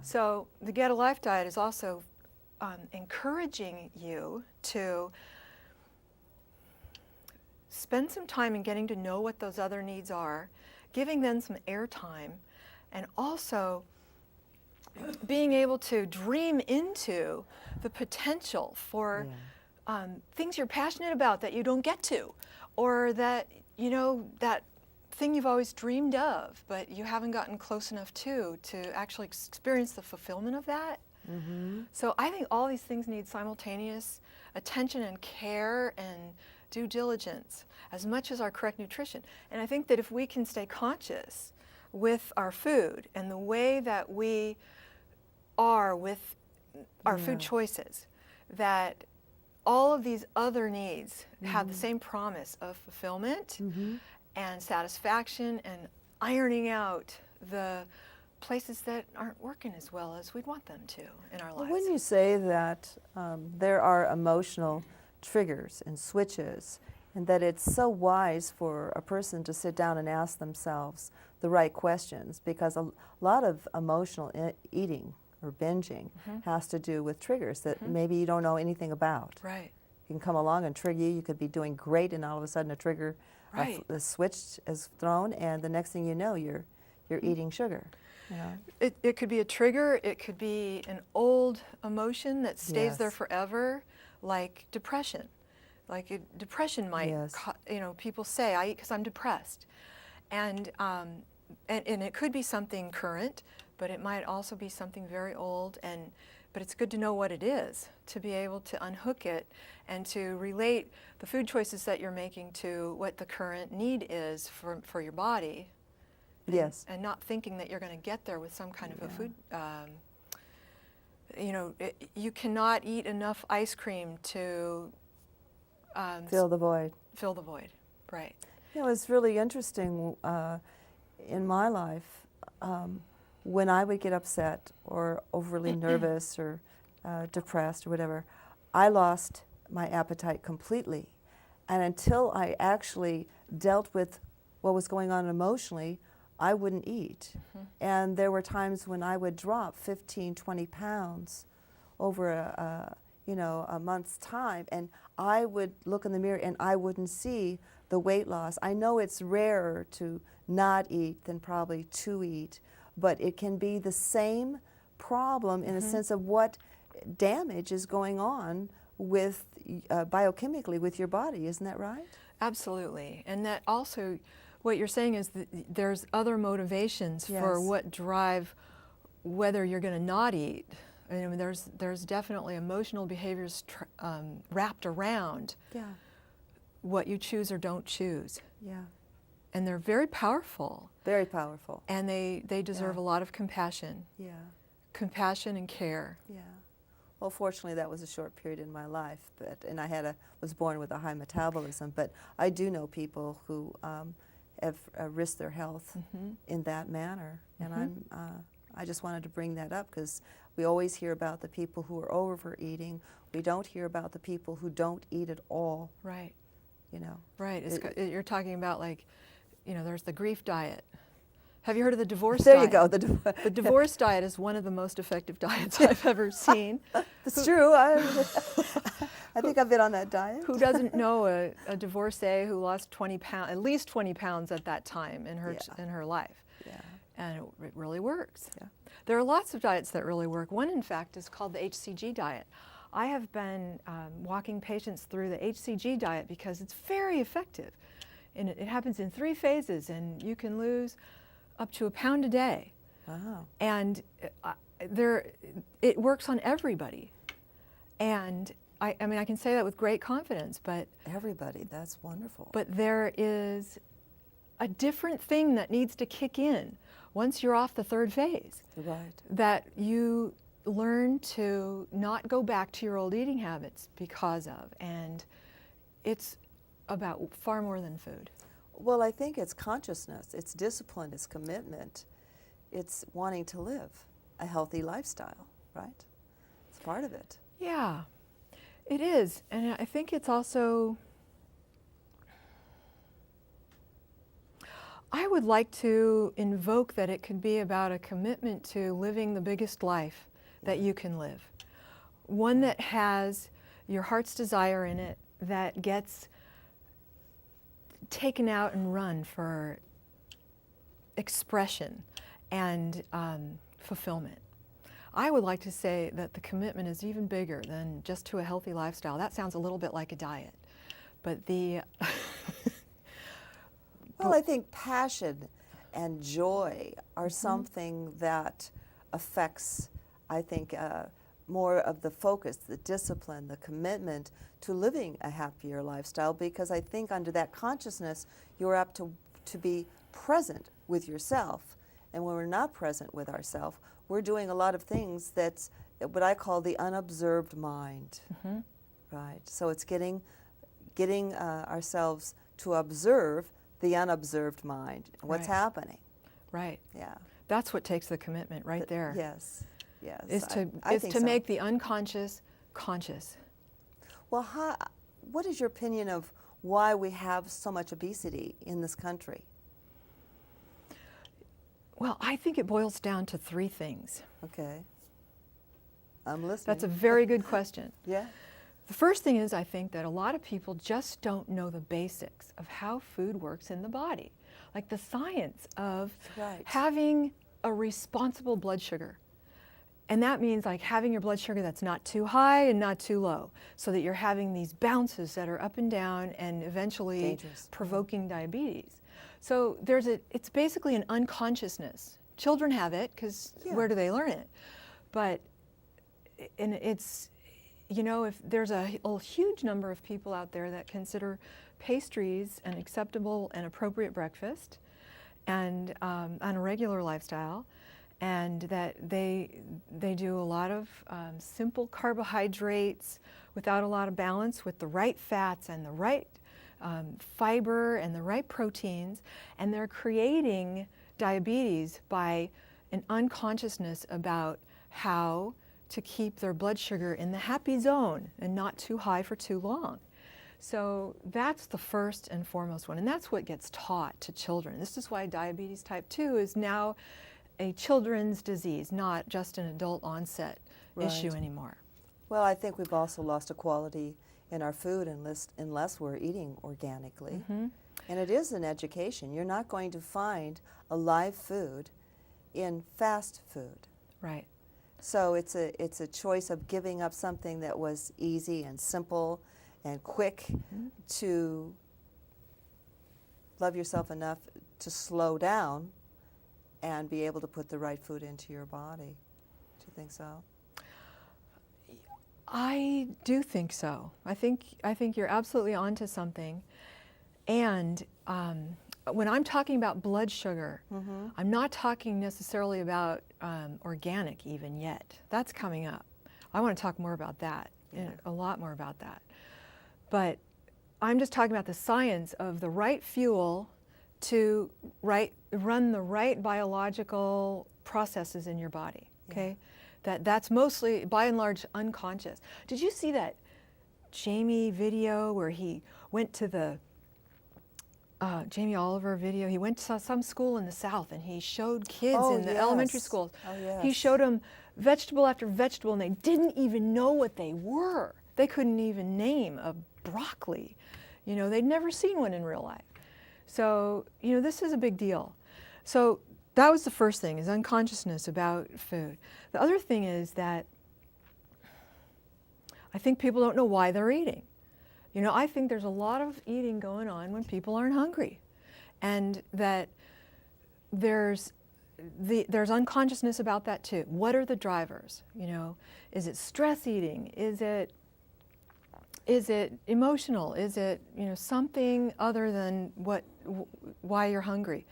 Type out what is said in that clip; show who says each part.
Speaker 1: So the Get a Life diet is also encouraging you to spend some time in getting to know what those other needs are, giving them some airtime, and also being able to dream into the potential for things you're passionate about that you don't get to, or that, you know, that thing you've always dreamed of, but you haven't gotten close enough to actually experience the fulfillment of that. So I think all these things need simultaneous attention and care and due diligence as much as our correct nutrition. And I think that if we can stay conscious with our food and the way that we are with our food choices, that all of these other needs have the same promise of fulfillment and satisfaction and ironing out the places that aren't working as well as we'd want them to in our lives.
Speaker 2: When you say that there are emotional triggers and switches, and that it's so wise for a person to sit down and ask themselves the right questions, because a lot of emotional eating or binging has to do with triggers that maybe you don't know anything about.
Speaker 1: Right.
Speaker 2: You can come along and trigger you. You could be doing great, and all of a sudden a trigger, a switch is thrown, and the next thing you know, you're eating sugar. Yeah.
Speaker 1: It could be a trigger. It could be an old emotion that stays there forever, like depression. Like depression might, you know, people say, I eat because I'm depressed. And it could be something current, but it might also be something very old. But it's good to know what it is, to be able to unhook it and to relate the food choices that you're making to what the current need is for your body. And not thinking that you're going to get there with some kind of a food. You know, you cannot eat enough ice cream to
Speaker 2: fill the void.
Speaker 1: Fill the void, right.
Speaker 2: You know, it's really interesting in my life, when I would get upset or overly nervous or depressed or whatever, I lost my appetite completely. And until I actually dealt with what was going on emotionally, I wouldn't eat. And there were times when I would drop 15, 20 pounds over a month's time, and I would look in the mirror and I wouldn't see the weight loss. I know it's rarer to not eat than probably to eat, but it can be the same problem in a sense of what damage is going on with biochemically with your body. Isn't that right?
Speaker 1: Absolutely. And that also, what you're saying is that there's other motivations for what drive whether you're going to not eat. I mean, there's definitely emotional behaviors wrapped around what you choose or don't choose. And they're very powerful.
Speaker 2: Very powerful.
Speaker 1: And they deserve a lot of compassion. Compassion and care.
Speaker 2: Well, fortunately, that was a short period in my life, and I was born with a high metabolism. But I do know people who have risked their health in that manner, and I just wanted to bring that up because we always hear about the people who are overeating. We don't hear about the people who don't eat at all.
Speaker 1: Right.
Speaker 2: You know.
Speaker 1: Right. You're talking about, like, you know, there's the grief diet. Have you heard of the divorce
Speaker 2: there
Speaker 1: diet?
Speaker 2: There you go.
Speaker 1: The divorce diet is one of the most effective diets I've ever seen.
Speaker 2: It's true. I think I've been on that diet.
Speaker 1: Who doesn't know a divorcee who lost 20 pounds, at least 20 pounds at that time in her life? And it really works. There are lots of diets that really work. One, in fact, is called the HCG diet. I have been walking patients through the HCG diet because it's very effective. And it happens in 3 phases, and you can lose up to 1 pound a day.
Speaker 2: Wow.
Speaker 1: And it works on everybody. And I mean, I can say that with great confidence, but...
Speaker 2: Everybody, that's wonderful.
Speaker 1: But there is a different thing that needs to kick in once you're off the 3rd phase.
Speaker 2: Right.
Speaker 1: That you learn to not go back to your old eating habits because of. And it's about far more than food.
Speaker 2: Well, I think it's consciousness, it's discipline, it's commitment, it's wanting to live a healthy lifestyle, right? It's part of it.
Speaker 1: Yeah, it is. And I think it's also, I would like to invoke that it could be about a commitment to living the biggest life that you can live. One that has your heart's desire in it, that gets taken out and run for expression and fulfillment. I would like to say that the commitment is even bigger than just to a healthy lifestyle. That sounds a little bit like a diet, but the
Speaker 2: Well, I think passion and joy are something that affects, I think, more of the focus, the discipline, the commitment to living a happier lifestyle, because I think under that consciousness, you're apt to be present with yourself. And when we're not present with ourselves, we're doing a lot of things that's what I call the unobserved mind, right? So it's getting ourselves to observe the unobserved mind, what's happening.
Speaker 1: Right.
Speaker 2: Yeah.
Speaker 1: That's what takes the commitment right there.
Speaker 2: Yes, yes.
Speaker 1: Is to
Speaker 2: I
Speaker 1: is
Speaker 2: think
Speaker 1: to
Speaker 2: so.
Speaker 1: make the unconscious conscious.
Speaker 2: Well, what is your opinion of why we have so much obesity in this country?
Speaker 1: Well, I think it boils down to three things.
Speaker 2: Okay. I'm listening.
Speaker 1: That's a very good question.
Speaker 2: Yeah.
Speaker 1: The first thing is, I think that a lot of people just don't know the basics of how food works in the body, like the science of
Speaker 2: Right.
Speaker 1: having a responsible blood sugar. And that means like having your blood sugar that's not too high and not too low, so that you're having these bounces that are up and down and eventually
Speaker 2: Dangerous.
Speaker 1: provoking diabetes. So it's basically an unconsciousness. Children have it because where do they learn it? But, and it's, you know, if there's a huge number of people out there that consider pastries an acceptable and appropriate breakfast and on a regular lifestyle, and that they do a lot of simple carbohydrates without a lot of balance, with the right fats and the right fiber and the right proteins, and they're creating diabetes by an unconsciousness about how to keep their blood sugar in the happy zone and not too high for too long. So that's the first and foremost one, and that's what gets taught to children. This is why diabetes type 2 is now a children's disease, not just an adult onset issue anymore.
Speaker 2: Well, I think we've also lost a quality in our food unless we're eating organically. And it is an education. You're not going to find a live food in fast food.
Speaker 1: Right.
Speaker 2: So it's a choice of giving up something that was easy and simple and quick to love yourself enough to slow down and be able to put the right food into your body. Do you think so?
Speaker 1: I do think so. I think you're absolutely onto something. And when I'm talking about blood sugar, I'm not talking necessarily about organic even yet. That's coming up. I want to talk more about that, a lot more about that. But I'm just talking about the science of the right fuel to run the right biological processes in your body, okay? That's mostly, by and large, unconscious. Did you see that Jamie video where he went to the, Jamie Oliver video, he went to some school in the South and he showed kids in the elementary schools.
Speaker 2: Oh, yes.
Speaker 1: He showed them vegetable after vegetable and they didn't even know what they were. They couldn't even name a broccoli. You know, they'd never seen one in real life. So, you know, this is a big deal. So that was the first thing, is unconsciousness about food. The other thing is that I think people don't know why they're eating. You know, I think there's a lot of eating going on when people aren't hungry, and that there's unconsciousness about that too. What are the drivers? You know, is it stress eating? Is it emotional? Is it, you know, something other than why you're hungry?